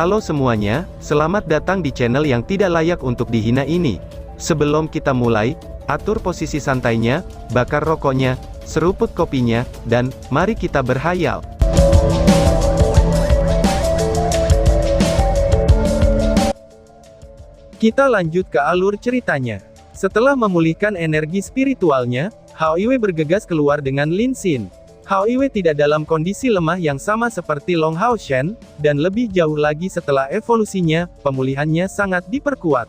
Halo semuanya, selamat datang di channel yang tidak layak untuk dihina ini. Sebelum kita mulai, atur posisi santainya, bakar rokoknya, seruput kopinya, dan mari kita berhayal. Kita lanjut ke alur ceritanya. Setelah memulihkan energi spiritualnya, Hao Iwei bergegas keluar dengan Lin Xin. Hao Iwei tidak dalam kondisi lemah yang sama seperti Long Hao Shen, dan lebih jauh lagi setelah evolusinya, pemulihannya sangat diperkuat.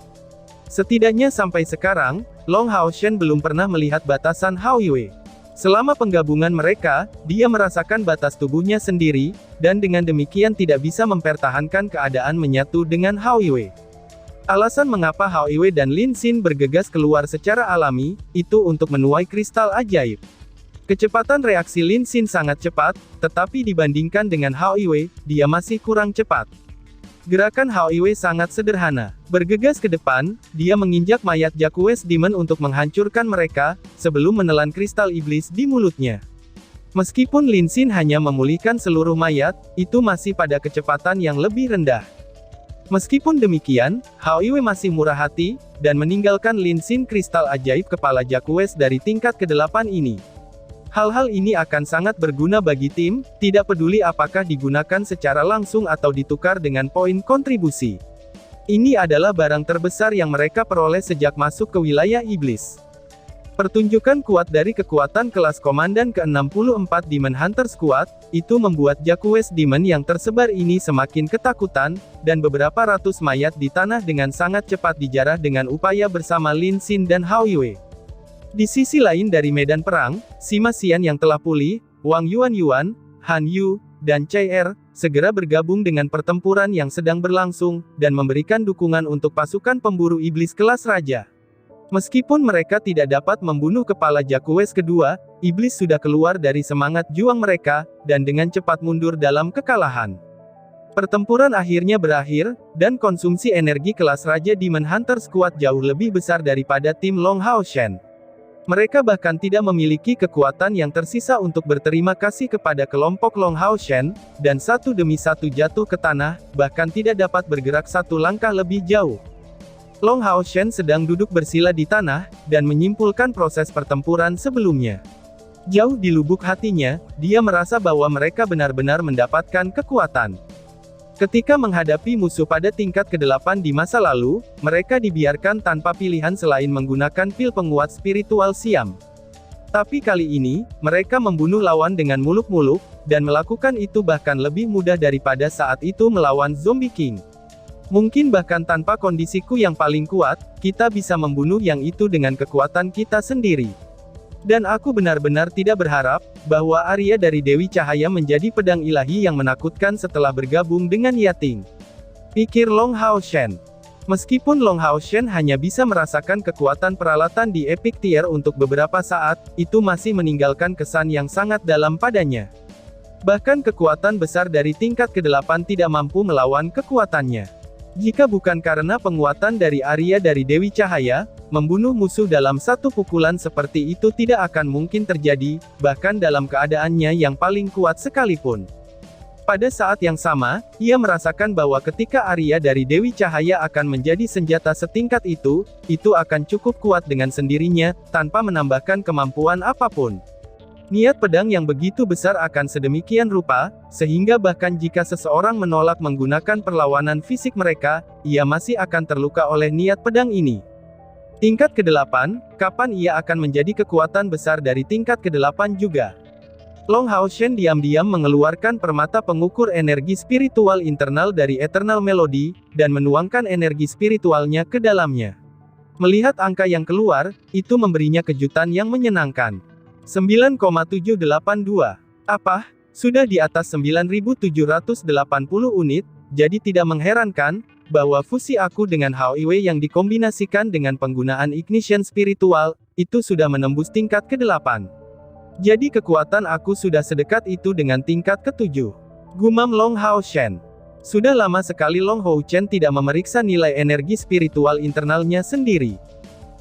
Setidaknya sampai sekarang, Long Hao Shen belum pernah melihat batasan Hao Iwei. Selama penggabungan mereka, dia merasakan batas tubuhnya sendiri, dan dengan demikian tidak bisa mempertahankan keadaan menyatu dengan Hao Iwei. Alasan mengapa Hao Iwei dan Lin Xin bergegas keluar secara alami, itu untuk menuai kristal ajaib. Kecepatan reaksi Lin Xin sangat cepat, tetapi dibandingkan dengan Hao Iwei, dia masih kurang cepat. Gerakan Hao Iwei sangat sederhana. Bergegas ke depan, dia menginjak mayat Jaquez Demon untuk menghancurkan mereka, sebelum menelan kristal iblis di mulutnya. Meskipun Lin Xin hanya memulihkan seluruh mayat, itu masih pada kecepatan yang lebih rendah. Meskipun demikian, Hao Iwei masih murah hati, dan meninggalkan Lin Xin kristal ajaib kepala Jaquez dari tingkat ke-8 ini. Hal-hal ini akan sangat berguna bagi tim, tidak peduli apakah digunakan secara langsung atau ditukar dengan poin kontribusi. Ini adalah barang terbesar yang mereka peroleh sejak masuk ke wilayah iblis. Pertunjukan kuat dari kekuatan kelas komandan ke-64 Demon Hunter Squad, itu membuat Jaquez Demon yang tersebar ini semakin ketakutan, dan beberapa ratus mayat di tanah dengan sangat cepat dijarah dengan upaya bersama Lin Xin dan Hao Iwei. Di sisi lain dari medan perang, Sima Xian yang telah pulih, Wang Yuan, Han Yu, dan Cai Er, segera bergabung dengan pertempuran yang sedang berlangsung, dan memberikan dukungan untuk pasukan pemburu iblis kelas raja. Meskipun mereka tidak dapat membunuh kepala Jaquez kedua, iblis sudah keluar dari semangat juang mereka, dan dengan cepat mundur dalam kekalahan. Pertempuran akhirnya berakhir, dan konsumsi energi kelas raja Demon Hunter Squad jauh lebih besar daripada tim Long Hao Shen. Mereka bahkan tidak memiliki kekuatan yang tersisa untuk berterima kasih kepada kelompok Long Hao Shen, dan satu demi satu jatuh ke tanah, bahkan tidak dapat bergerak satu langkah lebih jauh. Long Hao Shen sedang duduk bersila di tanah, dan menyimpulkan proses pertempuran sebelumnya. Jauh di lubuk hatinya, dia merasa bahwa mereka benar-benar mendapatkan kekuatan. Ketika menghadapi musuh pada tingkat ke-8 di masa lalu, mereka dibiarkan tanpa pilihan selain menggunakan pil penguat spiritual Siam. Tapi kali ini, mereka membunuh lawan dengan muluk-muluk, dan melakukan itu bahkan lebih mudah daripada saat itu melawan Zombie King. Mungkin bahkan tanpa kondisiku yang paling kuat, kita bisa membunuh yang itu dengan kekuatan kita sendiri. Dan aku benar-benar tidak berharap, bahwa Arya dari Dewi Cahaya menjadi pedang ilahi yang menakutkan setelah bergabung dengan Yating. Pikir Long Hao Shen. Meskipun Long Hao Shen hanya bisa merasakan kekuatan peralatan di Epic Tier untuk beberapa saat, itu masih meninggalkan kesan yang sangat dalam padanya. Bahkan kekuatan besar dari tingkat ke-8 tidak mampu melawan kekuatannya. Jika bukan karena penguatan dari Arya dari Dewi Cahaya, membunuh musuh dalam satu pukulan seperti itu tidak akan mungkin terjadi, bahkan dalam keadaannya yang paling kuat sekalipun. Pada saat yang sama, ia merasakan bahwa ketika Arya dari Dewi Cahaya akan menjadi senjata setingkat itu akan cukup kuat dengan sendirinya, tanpa menambahkan kemampuan apapun. Niat pedang yang begitu besar akan sedemikian rupa, sehingga bahkan jika seseorang menolak menggunakan perlawanan fisik mereka, ia masih akan terluka oleh niat pedang ini. Tingkat ke-8, kapan ia akan menjadi kekuatan besar dari tingkat ke-8 juga? Long Hao Shen diam-diam mengeluarkan permata pengukur energi spiritual internal dari Eternal Melody, dan menuangkan energi spiritualnya ke dalamnya. Melihat angka yang keluar, itu memberinya kejutan yang menyenangkan. 9,782. Apa? Sudah di atas 9.780 unit, jadi tidak mengherankan, bahwa fusi aku dengan Hao Iwei yang dikombinasikan dengan penggunaan ignition spiritual, itu sudah menembus tingkat ke-8. Jadi kekuatan aku sudah sedekat itu dengan tingkat ke-7. Gumam Long Hao Shen. Sudah lama sekali Long Hao Chen tidak memeriksa nilai energi spiritual internalnya sendiri.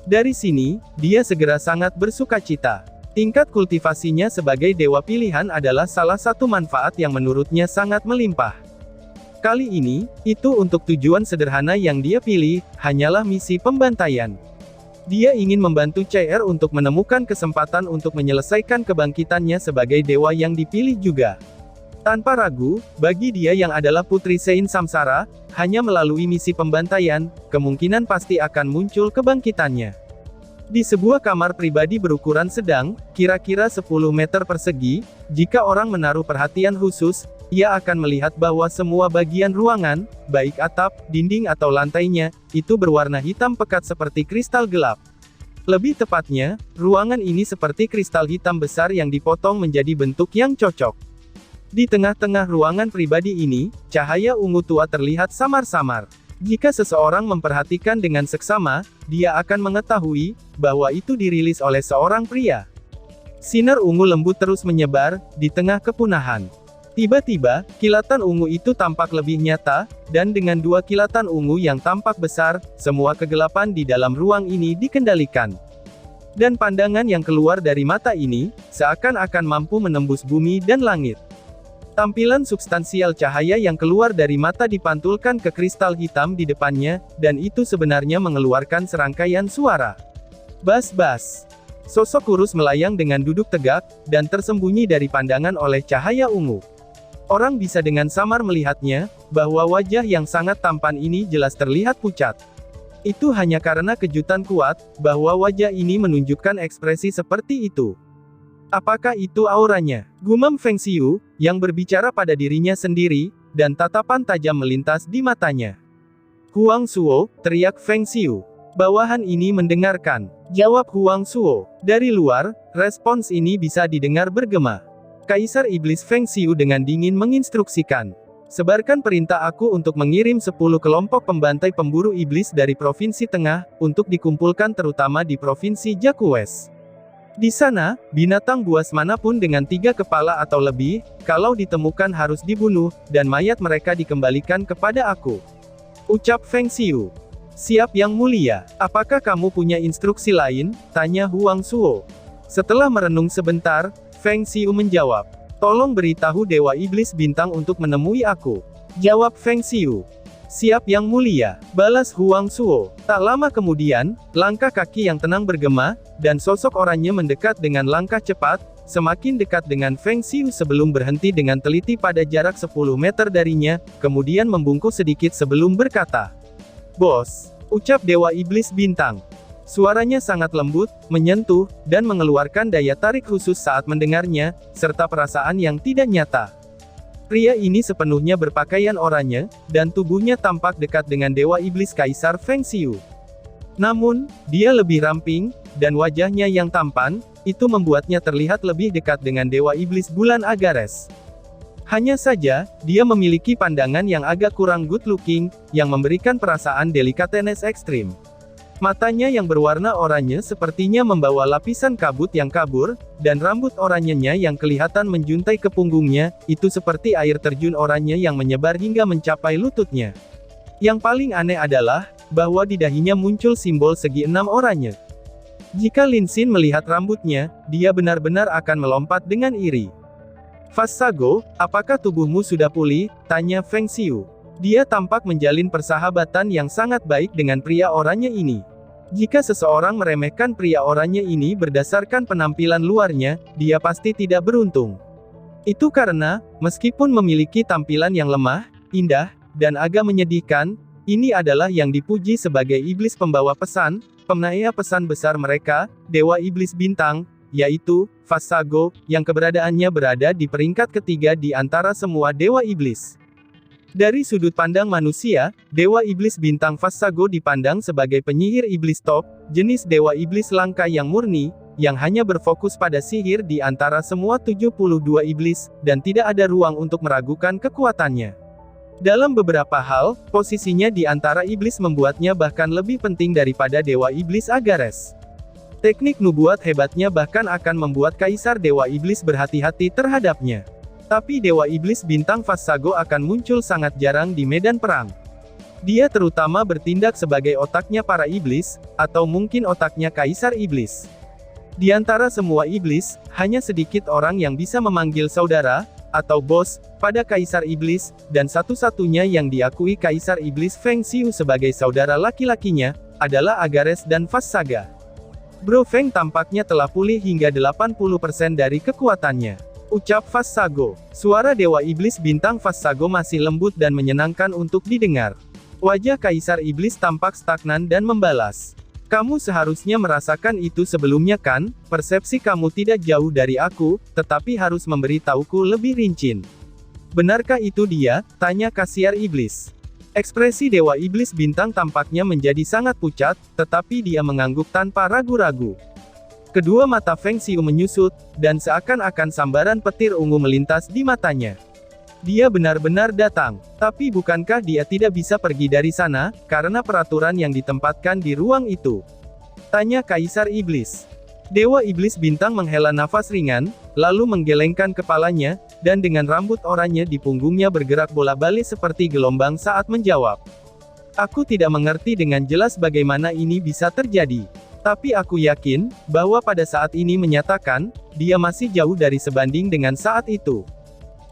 Dari sini, dia segera sangat bersukacita. Tingkat kultivasinya sebagai dewa pilihan adalah salah satu manfaat yang menurutnya sangat melimpah. Kali ini, itu untuk tujuan sederhana yang dia pilih, hanyalah misi pembantaian. Dia ingin membantu CR untuk menemukan kesempatan untuk menyelesaikan kebangkitannya sebagai dewa yang dipilih juga. Tanpa ragu, bagi dia yang adalah Putri Sein Samsara, hanya melalui misi pembantaian, kemungkinan pasti akan muncul kebangkitannya. Di sebuah kamar pribadi berukuran sedang, kira-kira 10 meter persegi, jika orang menaruh perhatian khusus, ia akan melihat bahwa semua bagian ruangan, baik atap, dinding atau lantainya, itu berwarna hitam pekat seperti kristal gelap. Lebih tepatnya, ruangan ini seperti kristal hitam besar yang dipotong menjadi bentuk yang cocok. Di tengah-tengah ruangan pribadi ini, cahaya ungu tua terlihat samar-samar. Jika seseorang memperhatikan dengan seksama, dia akan mengetahui bahwa itu dirilis oleh seorang pria. Sinar ungu lembut terus menyebar di tengah kepunahan. Tiba-tiba, kilatan ungu itu tampak lebih nyata, dan dengan dua kilatan ungu yang tampak besar, semua kegelapan di dalam ruang ini dikendalikan. Dan pandangan yang keluar dari mata ini, seakan-akan mampu menembus bumi dan langit. Tampilan substansial cahaya yang keluar dari mata dipantulkan ke kristal hitam di depannya, dan itu sebenarnya mengeluarkan serangkaian suara. Bas-bas. Sosok kurus melayang dengan duduk tegak, dan tersembunyi dari pandangan oleh cahaya ungu. Orang bisa dengan samar melihatnya, bahwa wajah yang sangat tampan ini jelas terlihat pucat. Itu hanya karena kejutan kuat, bahwa wajah ini menunjukkan ekspresi seperti itu. Apakah itu auranya? Gumam Feng Xiu, yang berbicara pada dirinya sendiri, dan tatapan tajam melintas di matanya. Huang Suo, teriak Feng Xiu. Bawahan ini mendengarkan. Jawab Huang Suo. Dari luar, respons ini bisa didengar bergema. Kaisar Iblis Feng Xiu dengan dingin menginstruksikan. Sebarkan perintah aku untuk mengirim 10 kelompok pembantai pemburu iblis dari Provinsi Tengah, untuk dikumpulkan terutama di Provinsi Jiaqu West. Di sana, binatang buas manapun dengan 3 kepala atau lebih, kalau ditemukan harus dibunuh, dan mayat mereka dikembalikan kepada aku. Ucap Feng Xiu. Siap Yang Mulia. Apakah kamu punya instruksi lain? Tanya Huang Suo. Setelah merenung sebentar, Feng Xiu menjawab. Tolong beritahu Dewa Iblis Bintang untuk menemui aku. Jawab Feng Xiu. Siap Yang Mulia, balas Huang Suo. Tak lama kemudian, langkah kaki yang tenang bergema, dan sosok orangnya mendekat dengan langkah cepat, semakin dekat dengan Feng Xiu sebelum berhenti dengan teliti pada jarak 10 meter darinya, kemudian membungkuk sedikit sebelum berkata. Bos, ucap Dewa Iblis Bintang. Suaranya sangat lembut, menyentuh, dan mengeluarkan daya tarik khusus saat mendengarnya, serta perasaan yang tidak nyata. Pria ini sepenuhnya berpakaian oranye, dan tubuhnya tampak dekat dengan Dewa Iblis Kaisar Feng Xiu. Namun, dia lebih ramping, dan wajahnya yang tampan, itu membuatnya terlihat lebih dekat dengan Dewa Iblis Bulan Agares. Hanya saja, dia memiliki pandangan yang agak kurang good looking, yang memberikan perasaan delikatenes ekstrim. Matanya yang berwarna oranye sepertinya membawa lapisan kabut yang kabur, dan rambut oranyenya yang kelihatan menjuntai ke punggungnya, itu seperti air terjun oranye yang menyebar hingga mencapai lututnya. Yang paling aneh adalah, bahwa di dahinya muncul simbol segi 6 oranye. Jika Lin Xin melihat rambutnya, dia benar-benar akan melompat dengan iri. Fassago, apakah tubuhmu sudah pulih? Tanya Feng Xiu. Dia tampak menjalin persahabatan yang sangat baik dengan pria oranye ini. Jika seseorang meremehkan pria oranye ini berdasarkan penampilan luarnya, dia pasti tidak beruntung. Itu karena, meskipun memiliki tampilan yang lemah, indah, dan agak menyedihkan, ini adalah yang dipuji sebagai iblis pembawa pesan, penaia pesan besar mereka, Dewa Iblis Bintang, yaitu Fassago, yang keberadaannya berada di peringkat ketiga di antara semua Dewa Iblis. Dari sudut pandang manusia, Dewa Iblis Bintang Fassago dipandang sebagai penyihir iblis top, jenis Dewa Iblis langka yang murni, yang hanya berfokus pada sihir di antara semua 72 iblis, dan tidak ada ruang untuk meragukan kekuatannya. Dalam beberapa hal, posisinya di antara iblis membuatnya bahkan lebih penting daripada Dewa Iblis Agares. Teknik nubuat hebatnya bahkan akan membuat Kaisar Dewa Iblis berhati-hati terhadapnya. Tapi Dewa Iblis Bintang Fassago akan muncul sangat jarang di medan perang. Dia terutama bertindak sebagai otaknya para iblis, atau mungkin otaknya Kaisar Iblis. Di antara semua iblis, hanya sedikit orang yang bisa memanggil saudara, atau bos, pada Kaisar Iblis, dan satu-satunya yang diakui Kaisar Iblis Feng Xiu sebagai saudara laki-lakinya, adalah Agares dan Vassaga. Bro Feng tampaknya telah pulih hingga 80% dari kekuatannya. Ucap Vassago. Suara Dewa Iblis Bintang Vassago masih lembut dan menyenangkan untuk didengar. Wajah Kaisar Iblis tampak stagnan dan membalas. Kamu seharusnya merasakan itu sebelumnya kan? Persepsi kamu tidak jauh dari aku, tetapi harus memberitahuku lebih rinci. Benarkah itu dia? Tanya Kaisar Iblis. Ekspresi Dewa Iblis Bintang tampaknya menjadi sangat pucat, tetapi dia mengangguk tanpa ragu-ragu. Kedua mata Feng Xiu menyusut, dan seakan-akan sambaran petir ungu melintas di matanya. Dia benar-benar datang. Tapi bukankah dia tidak bisa pergi dari sana, karena peraturan yang ditempatkan di ruang itu? Tanya Kaisar Iblis. Dewa Iblis Bintang menghela nafas ringan, lalu menggelengkan kepalanya, dan dengan rambut oranye di punggungnya bergerak bola-balik seperti gelombang saat menjawab. Aku tidak mengerti dengan jelas bagaimana ini bisa terjadi. Tapi aku yakin, bahwa pada saat ini menyatakan, dia masih jauh dari sebanding dengan saat itu.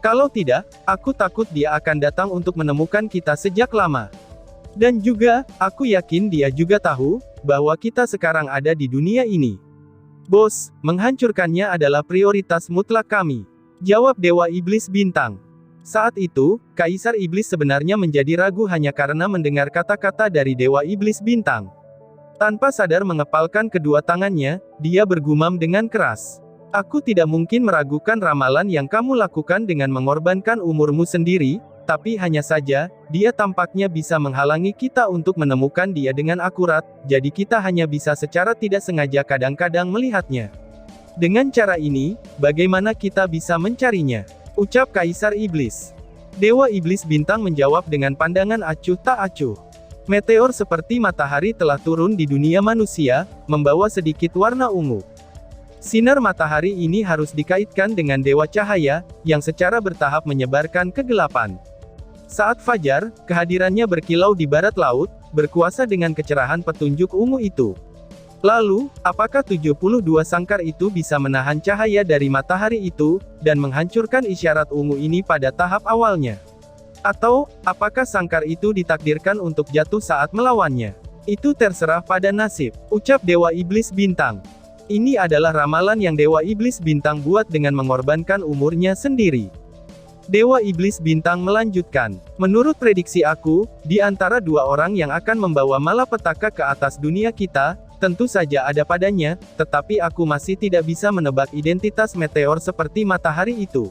Kalau tidak, aku takut dia akan datang untuk menemukan kita sejak lama. Dan juga, aku yakin dia juga tahu, bahwa kita sekarang ada di dunia ini. Bos, menghancurkannya adalah prioritas mutlak kami. Jawab Dewa Iblis Bintang. Saat itu, Kaisar Iblis sebenarnya menjadi ragu hanya karena mendengar kata-kata dari Dewa Iblis Bintang. Tanpa sadar mengepalkan kedua tangannya, dia bergumam dengan keras. Aku tidak mungkin meragukan ramalan yang kamu lakukan dengan mengorbankan umurmu sendiri, tapi hanya saja, dia tampaknya bisa menghalangi kita untuk menemukan dia dengan akurat, jadi kita hanya bisa secara tidak sengaja kadang-kadang melihatnya. Dengan cara ini, bagaimana kita bisa mencarinya? Ucap Kaisar Iblis. Dewa Iblis Bintang menjawab dengan pandangan acuh tak acuh. Meteor seperti matahari telah turun di dunia manusia, membawa sedikit warna ungu. Sinar matahari ini harus dikaitkan dengan Dewa Cahaya, yang secara bertahap menyebarkan kegelapan. Saat fajar, kehadirannya berkilau di barat laut, berkuasa dengan kecerahan petunjuk ungu itu. Lalu, apakah 72 sangkar itu bisa menahan cahaya dari matahari itu, dan menghancurkan isyarat ungu ini pada tahap awalnya? Atau, apakah sangkar itu ditakdirkan untuk jatuh saat melawannya? Itu terserah pada nasib, ucap Dewa Iblis Bintang. Ini adalah ramalan yang Dewa Iblis Bintang buat dengan mengorbankan umurnya sendiri. Dewa Iblis Bintang melanjutkan, menurut prediksi aku, di antara dua orang yang akan membawa malapetaka ke atas dunia kita, tentu saja ada padanya, tetapi aku masih tidak bisa menebak identitas meteor seperti matahari itu.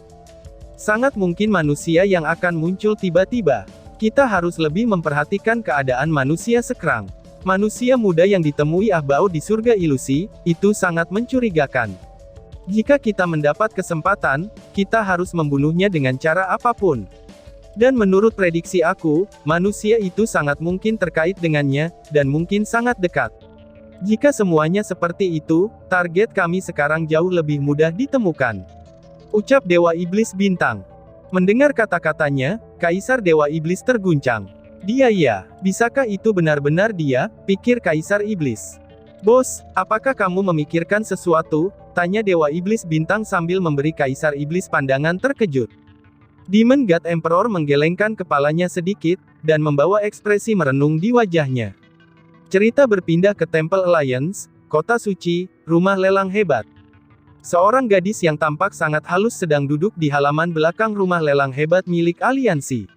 Sangat mungkin manusia yang akan muncul tiba-tiba. Kita harus lebih memperhatikan keadaan manusia sekarang. Manusia muda yang ditemui Ah Bao di surga ilusi, itu sangat mencurigakan. Jika kita mendapat kesempatan, kita harus membunuhnya dengan cara apapun. Dan menurut prediksi aku, manusia itu sangat mungkin terkait dengannya, dan mungkin sangat dekat. Jika semuanya seperti itu, target kami sekarang jauh lebih mudah ditemukan. Ucap Dewa Iblis Bintang. Mendengar kata-katanya, Kaisar Dewa Iblis terguncang. Iya, bisakah itu benar-benar dia, pikir Kaisar Iblis. Bos, apakah kamu memikirkan sesuatu? Tanya Dewa Iblis Bintang sambil memberi Kaisar Iblis pandangan terkejut. Demon God Emperor menggelengkan kepalanya sedikit, dan membawa ekspresi merenung di wajahnya. Cerita berpindah ke Temple Alliance, kota suci, rumah lelang hebat. Seorang gadis yang tampak sangat halus sedang duduk di halaman belakang rumah lelang hebat milik aliansi.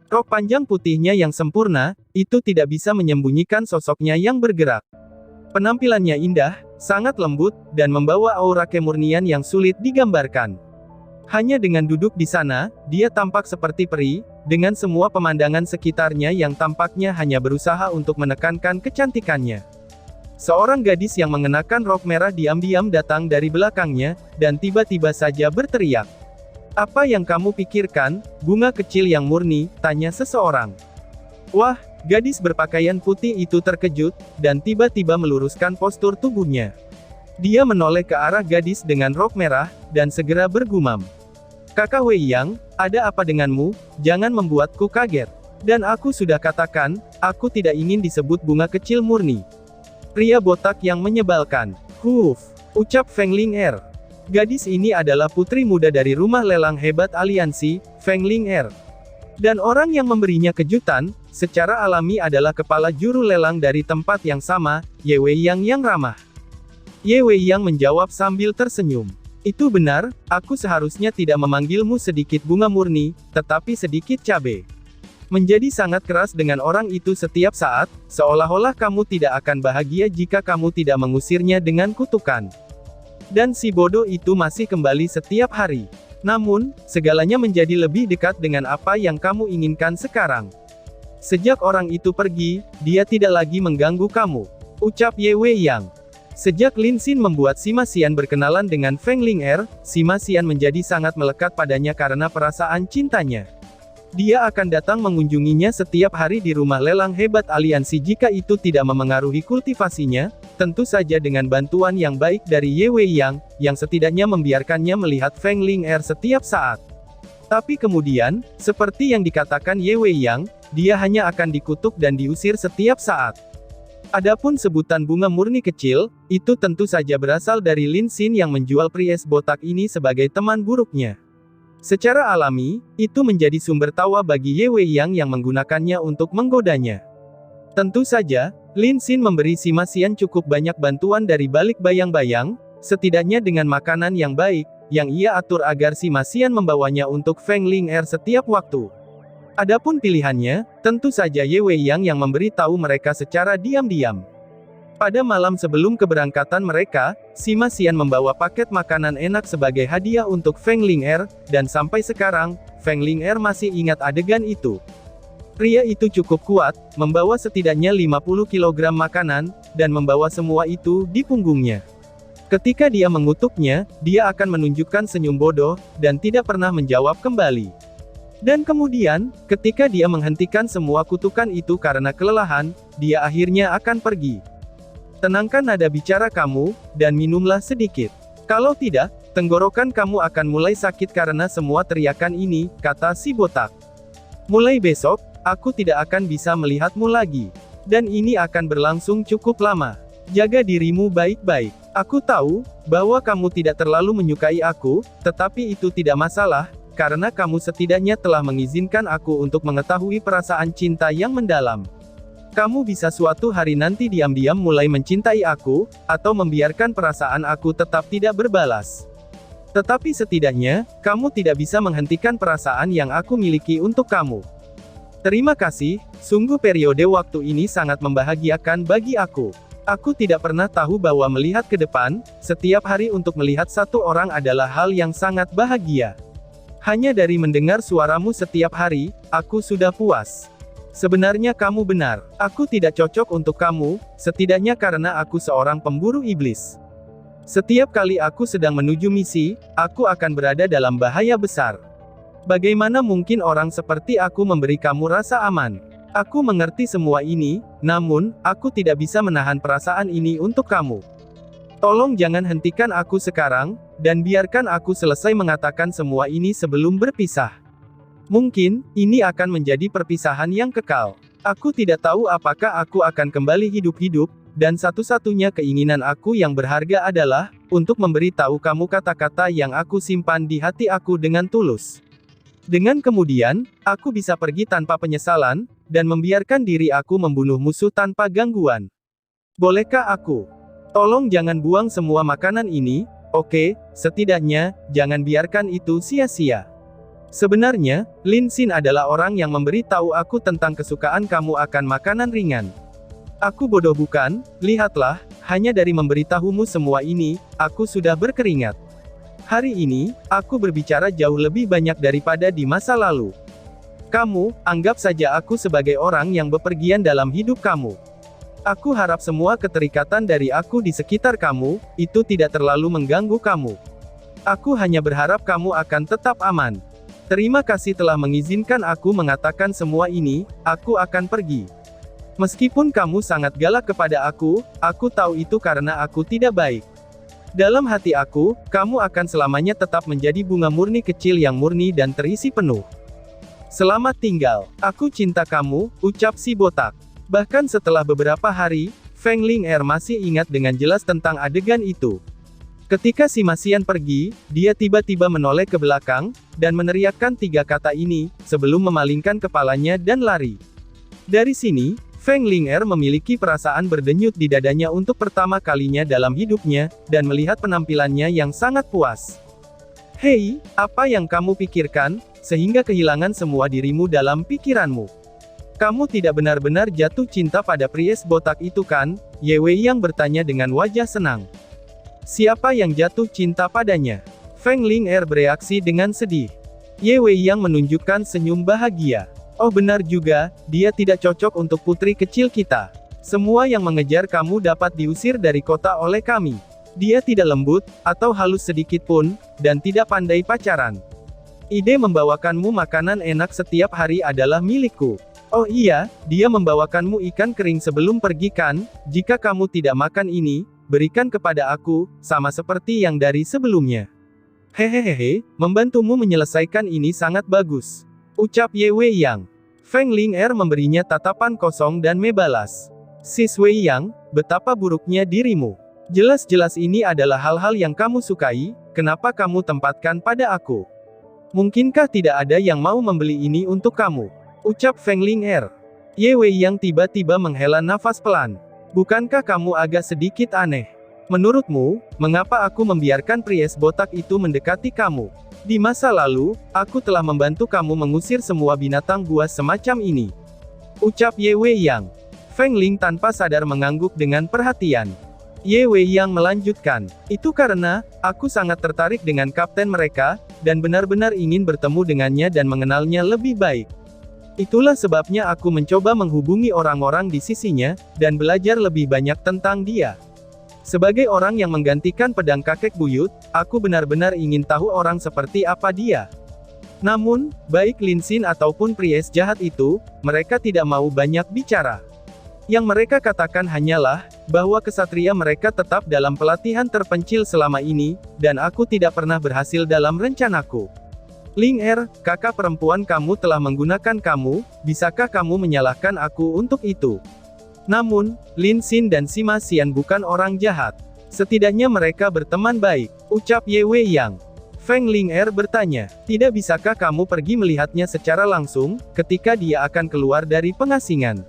Rok panjang putihnya yang sempurna, itu tidak bisa menyembunyikan sosoknya yang bergerak. Penampilannya indah, sangat lembut, dan membawa aura kemurnian yang sulit digambarkan. Hanya dengan duduk di sana, dia tampak seperti peri, dengan semua pemandangan sekitarnya yang tampaknya hanya berusaha untuk menekankan kecantikannya. Seorang gadis yang mengenakan rok merah diam-diam datang dari belakangnya, dan tiba-tiba saja berteriak. Apa yang kamu pikirkan, bunga kecil yang murni? Tanya seseorang. Wah, gadis berpakaian putih itu terkejut, dan tiba-tiba meluruskan postur tubuhnya. Dia menoleh ke arah gadis dengan rok merah, dan segera bergumam. Kakak Wei Yang, ada apa denganmu? Jangan membuatku kaget. Dan aku sudah katakan, aku tidak ingin disebut bunga kecil murni. Pria botak yang menyebalkan. Ucap Feng Ling Er. Gadis ini adalah putri muda dari rumah lelang hebat aliansi, Feng Ling Er. Dan orang yang memberinya kejutan, secara alami adalah kepala juru lelang dari tempat yang sama, Ye Weiyang yang ramah. Ye Weiyang menjawab sambil tersenyum. Itu benar, aku seharusnya tidak memanggilmu sedikit bunga murni, tetapi sedikit cabe. Menjadi sangat keras dengan orang itu setiap saat, seolah-olah kamu tidak akan bahagia jika kamu tidak mengusirnya dengan kutukan. Dan si bodoh itu masih kembali setiap hari. Namun, segalanya menjadi lebih dekat dengan apa yang kamu inginkan sekarang. Sejak orang itu pergi, dia tidak lagi mengganggu kamu. Ucap Ye Weiyang. Sejak Lin Xin membuat Sima Xian berkenalan dengan Feng Ling Er, Sima Xian menjadi sangat melekat padanya karena perasaan cintanya. Dia akan datang mengunjunginya setiap hari di rumah lelang hebat aliansi jika itu tidak memengaruhi kultivasinya, tentu saja dengan bantuan yang baik dari Ye Weiyang, yang setidaknya membiarkannya melihat Feng Ling Er setiap saat. Tapi kemudian, seperti yang dikatakan Ye Weiyang, dia hanya akan dikutuk dan diusir setiap saat. Adapun sebutan bunga murni kecil, itu tentu saja berasal dari Lin Xin yang menjual pria es botak ini sebagai teman buruknya. Secara alami, itu menjadi sumber tawa bagi Ye Weiyang yang menggunakannya untuk menggodanya. Tentu saja, Lin Xin memberi Sima Xian cukup banyak bantuan dari balik bayang-bayang, setidaknya dengan makanan yang baik, yang ia atur agar Sima Xian membawanya untuk Feng Ling Er setiap waktu. Adapun pilihannya, tentu saja Ye Weiyang yang memberi tahu mereka secara diam-diam. Pada malam sebelum keberangkatan mereka, Sima Xian membawa paket makanan enak sebagai hadiah untuk Feng Ling Er, dan sampai sekarang, Feng Ling Er masih ingat adegan itu. Pria itu cukup kuat, membawa setidaknya 50 kg makanan, dan membawa semua itu di punggungnya. Ketika dia mengutuknya, dia akan menunjukkan senyum bodoh, dan tidak pernah menjawab kembali. Dan kemudian, ketika dia menghentikan semua kutukan itu karena kelelahan, dia akhirnya akan pergi. Tenangkan nada bicara kamu, dan minumlah sedikit. Kalau tidak, tenggorokan kamu akan mulai sakit karena semua teriakan ini, kata si botak. Mulai besok, aku tidak akan bisa melihatmu lagi. Dan ini akan berlangsung cukup lama. Jaga dirimu baik-baik. Aku tahu, bahwa kamu tidak terlalu menyukai aku, tetapi itu tidak masalah, karena kamu setidaknya telah mengizinkan aku untuk mengetahui perasaan cinta yang mendalam. Kamu bisa suatu hari nanti diam-diam mulai mencintai aku, atau membiarkan perasaan aku tetap tidak berbalas. Tetapi setidaknya, kamu tidak bisa menghentikan perasaan yang aku miliki untuk kamu. Terima kasih, sungguh periode waktu ini sangat membahagiakan bagi aku. Aku tidak pernah tahu bahwa melihat ke depan, setiap hari untuk melihat satu orang adalah hal yang sangat bahagia. Hanya dari mendengar suaramu setiap hari, aku sudah puas. Sebenarnya kamu benar. Aku tidak cocok untuk kamu, setidaknya karena aku seorang pemburu iblis. Setiap kali aku sedang menuju misi, aku akan berada dalam bahaya besar. Bagaimana mungkin orang seperti aku memberi kamu rasa aman? Aku mengerti semua ini, namun, aku tidak bisa menahan perasaan ini untuk kamu. Tolong jangan hentikan aku sekarang, dan biarkan aku selesai mengatakan semua ini sebelum berpisah. Mungkin, ini akan menjadi perpisahan yang kekal. Aku tidak tahu apakah aku akan kembali hidup-hidup, dan satu-satunya keinginan aku yang berharga adalah, untuk memberi tahu kamu kata-kata yang aku simpan di hati aku dengan tulus. Dengan kemudian, aku bisa pergi tanpa penyesalan, dan membiarkan diri aku membunuh musuh tanpa gangguan. Bolehkah aku? Tolong jangan buang semua makanan ini, oke? Setidaknya, jangan biarkan itu sia-sia. Sebenarnya, Lin Xin adalah orang yang memberi tahu aku tentang kesukaan kamu akan makanan ringan. Aku bodoh bukan? Lihatlah, hanya dari memberitahumu semua ini, aku sudah berkeringat. Hari ini, aku berbicara jauh lebih banyak daripada di masa lalu. Kamu, anggap saja aku sebagai orang yang bepergian dalam hidup kamu. Aku harap semua keterikatan dari aku di sekitar kamu, itu tidak terlalu mengganggu kamu. Aku hanya berharap kamu akan tetap aman. Terima kasih telah mengizinkan aku mengatakan semua ini, aku akan pergi. Meskipun kamu sangat galak kepada aku tahu itu karena aku tidak baik. Dalam hati aku, kamu akan selamanya tetap menjadi bunga murni kecil yang murni dan terisi penuh. Selamat tinggal, aku cinta kamu, ucap si botak. Bahkan setelah beberapa hari, Feng Ling Er masih ingat dengan jelas tentang adegan itu. Ketika si Masian pergi, dia tiba-tiba menoleh ke belakang, dan meneriakkan 3 kata ini, sebelum memalingkan kepalanya dan lari. Dari sini, Feng Ling'er memiliki perasaan berdenyut di dadanya untuk pertama kalinya dalam hidupnya, dan melihat penampilannya yang sangat puas. Hei, apa yang kamu pikirkan, sehingga kehilangan semua dirimu dalam pikiranmu? Kamu tidak benar-benar jatuh cinta pada pries botak itu kan? Ye Wei yang bertanya dengan wajah senang. Siapa yang jatuh cinta padanya? Feng Ling'er bereaksi dengan sedih. Ye Wei yang menunjukkan senyum bahagia. Oh benar juga, dia tidak cocok untuk putri kecil kita. Semua yang mengejar kamu dapat diusir dari kota oleh kami. Dia tidak lembut, atau halus sedikit pun, dan tidak pandai pacaran. Ide membawakanmu makanan enak setiap hari adalah milikku. Oh iya, dia membawakanmu ikan kering sebelum pergi kan? Jika kamu tidak makan ini, berikan kepada aku, sama seperti yang dari sebelumnya. Hehehehe, membantumu menyelesaikan ini sangat bagus. Ucap Ye Wei Yang. Feng Ling'er memberinya tatapan kosong dan membalas. Sis Wei Yang, betapa buruknya dirimu. Jelas-jelas ini adalah hal-hal yang kamu sukai, kenapa kamu tempatkan pada aku? Mungkinkah tidak ada yang mau membeli ini untuk kamu? Ucap Feng Ling'er. Ye Wei Yang tiba-tiba menghela nafas pelan. Bukankah kamu agak sedikit aneh? Menurutmu, mengapa aku membiarkan pries botak itu mendekati kamu? Di masa lalu, aku telah membantu kamu mengusir semua binatang buas semacam ini. Ucap Ye Wei Yang. Feng Ling tanpa sadar mengangguk dengan perhatian. Ye Wei Yang melanjutkan, itu karena, aku sangat tertarik dengan kapten mereka, dan benar-benar ingin bertemu dengannya dan mengenalnya lebih baik. Itulah sebabnya aku mencoba menghubungi orang-orang di sisinya, dan belajar lebih banyak tentang dia. Sebagai orang yang menggantikan pedang kakek buyut, aku benar-benar ingin tahu orang seperti apa dia. Namun, baik Lin Xin ataupun pries jahat itu, mereka tidak mau banyak bicara. Yang mereka katakan hanyalah, bahwa kesatria mereka tetap dalam pelatihan terpencil selama ini, dan aku tidak pernah berhasil dalam rencanaku. Ling'er, kakak perempuan kamu telah menggunakan kamu, bisakah kamu menyalahkan aku untuk itu? Namun, Lin Xin dan si Masian bukan orang jahat. Setidaknya mereka berteman baik, ucap Ye Wei Yang. Feng Ling'er bertanya, tidak bisakah kamu pergi melihatnya secara langsung, ketika dia akan keluar dari pengasingan?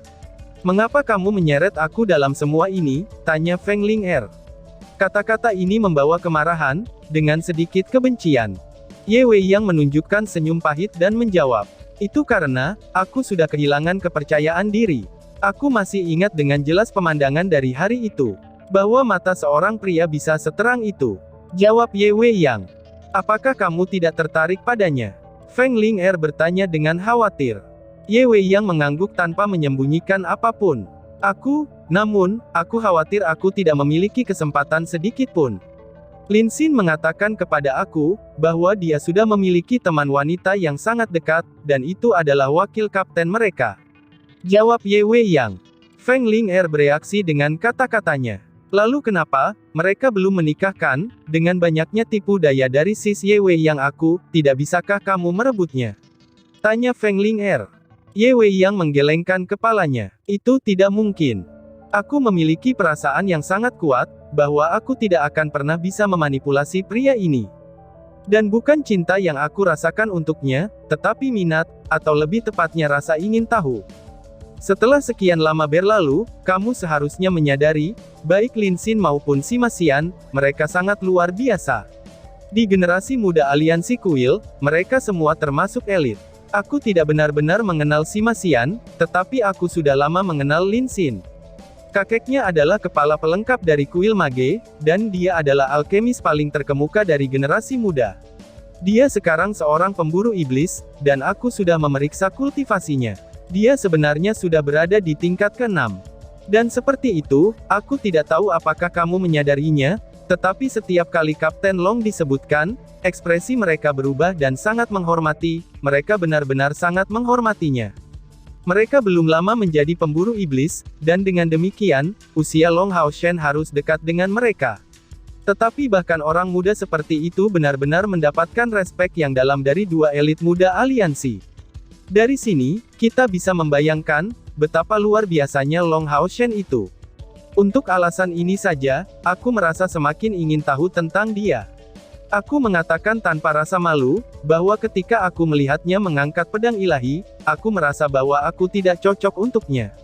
Mengapa kamu menyeret aku dalam semua ini? Tanya Feng Ling'er. Kata-kata ini membawa kemarahan, dengan sedikit kebencian. Ye Wei Yang menunjukkan senyum pahit dan menjawab, itu karena, aku sudah kehilangan kepercayaan diri. Aku masih ingat dengan jelas pemandangan dari hari itu. Bahwa mata seorang pria bisa seterang itu. Jawab Ye Wei Yang. Apakah kamu tidak tertarik padanya? Feng Ling'er bertanya dengan khawatir. Ye Wei Yang mengangguk tanpa menyembunyikan apapun. Namun, aku khawatir aku tidak memiliki kesempatan sedikit pun. Lin Xin mengatakan kepada aku, bahwa dia sudah memiliki teman wanita yang sangat dekat, dan itu adalah wakil kapten mereka. Jawab Ye Wei Yang. Feng Ling'er bereaksi dengan kata-katanya. Lalu kenapa, mereka belum menikahkan, dengan banyaknya tipu daya dari sis Ye Wei Yang tidak bisakah kamu merebutnya? Tanya Feng Ling'er. Ye Wei Yang menggelengkan kepalanya. Itu tidak mungkin. Aku memiliki perasaan yang sangat kuat, bahwa aku tidak akan pernah bisa memanipulasi pria ini. Dan bukan cinta yang aku rasakan untuknya, tetapi minat, atau lebih tepatnya rasa ingin tahu. Setelah sekian lama berlalu, kamu seharusnya menyadari, baik Lin Xin maupun si Masian, mereka sangat luar biasa. Di generasi muda aliansi kuil, mereka semua termasuk elit. Aku tidak benar-benar mengenal si Masian, tetapi aku sudah lama mengenal Lin Xin. Kakeknya adalah kepala pelengkap dari kuil mage, dan dia adalah alkemis paling terkemuka dari generasi muda. Dia sekarang seorang pemburu iblis, dan aku sudah memeriksa kultivasinya. Dia sebenarnya sudah berada di tingkat ke-6. Dan seperti itu, aku tidak tahu apakah kamu menyadarinya, tetapi setiap kali Kapten Long disebutkan, ekspresi mereka berubah dan sangat menghormati, mereka benar-benar sangat menghormatinya. Mereka belum lama menjadi pemburu iblis, dan dengan demikian, usia Long Hao Shen harus dekat dengan mereka. Tetapi bahkan orang muda seperti itu benar-benar mendapatkan respek yang dalam dari dua elit muda aliansi. Dari sini, kita bisa membayangkan, betapa luar biasanya Long Hao Shen itu. Untuk alasan ini saja, aku merasa semakin ingin tahu tentang dia. Aku mengatakan tanpa rasa malu, bahwa ketika aku melihatnya mengangkat pedang ilahi, aku merasa bahwa aku tidak cocok untuknya.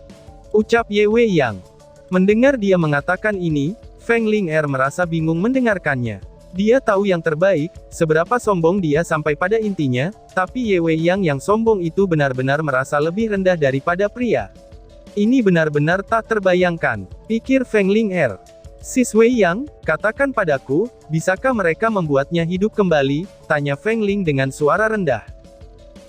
Ucap Ye Wei Yang. Mendengar dia mengatakan ini, Feng Ling'er merasa bingung mendengarkannya. Dia tahu yang terbaik, seberapa sombong dia sampai pada intinya, tapi Ye Wei Yang yang sombong itu benar-benar merasa lebih rendah daripada pria. Ini benar-benar tak terbayangkan, pikir Feng Ling'er. Sis Wei Yang, katakan padaku, bisakah mereka membuatnya hidup kembali? Tanya Feng Ling dengan suara rendah.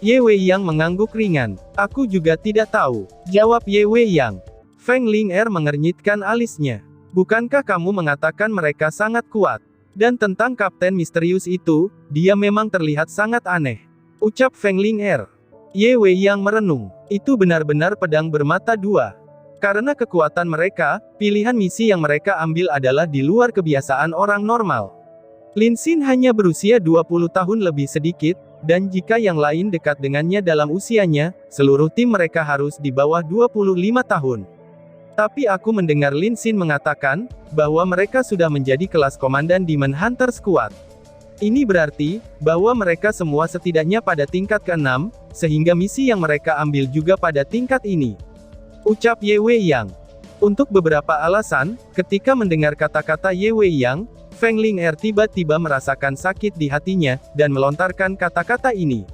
Ye Wei Yang mengangguk ringan. Aku juga tidak tahu, jawab Ye Wei Yang. Feng Ling'er mengernyitkan alisnya. Bukankah kamu mengatakan mereka sangat kuat? Dan tentang Kapten Misterius itu, dia memang terlihat sangat aneh. Ucap Feng Ling'er. Ye Wei Yang merenung. Itu benar-benar pedang bermata dua. Karena kekuatan mereka, pilihan misi yang mereka ambil adalah di luar kebiasaan orang normal. Lin Xin hanya berusia 20 tahun lebih sedikit, dan jika yang lain dekat dengannya dalam usianya, seluruh tim mereka harus di bawah 25 tahun. Tapi aku mendengar Lin Xin mengatakan, bahwa mereka sudah menjadi kelas komandan Demon Hunter Squad. Ini berarti, bahwa mereka semua setidaknya pada tingkat ke-6, sehingga misi yang mereka ambil juga pada tingkat ini. Ucap Ye Wei Yang. Untuk beberapa alasan, ketika mendengar kata-kata Ye Wei Yang, Feng Ling'er tiba-tiba merasakan sakit di hatinya, dan melontarkan kata-kata ini.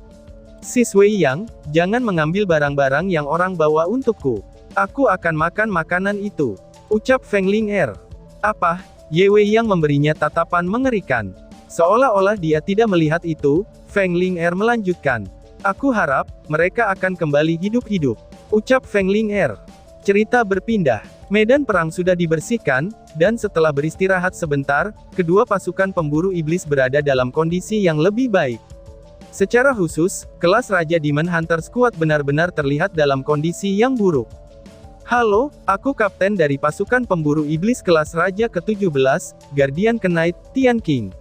Sis Wei Yang, jangan mengambil barang-barang yang orang bawa untukku. Aku akan makan makanan itu. Ucap Feng Ling'er. Apa? Ye Wei Yang memberinya tatapan mengerikan. Seolah-olah dia tidak melihat itu, Feng Ling'er melanjutkan. Aku harap, mereka akan kembali hidup-hidup. Ucap Feng Ling'er. Cerita berpindah. Medan perang sudah dibersihkan, dan setelah beristirahat sebentar, kedua pasukan pemburu iblis berada dalam kondisi yang lebih baik. Secara khusus, kelas Raja Demon Hunter Squad benar-benar terlihat dalam kondisi yang buruk. Halo, aku kapten dari pasukan pemburu iblis kelas Raja ke-17, Guardian Knight, Tian King.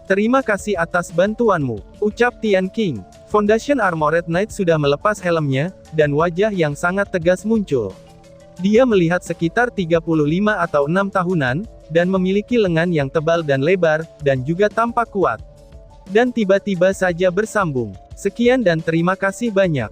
Terima kasih atas bantuanmu, ucap Tian King. Foundation Armored Knight sudah melepas helmnya, dan wajah yang sangat tegas muncul. Dia melihat sekitar 35 atau 6 tahunan, dan memiliki lengan yang tebal dan lebar, dan juga tampak kuat. Dan tiba-tiba saja bersambung. Sekian dan terima kasih banyak.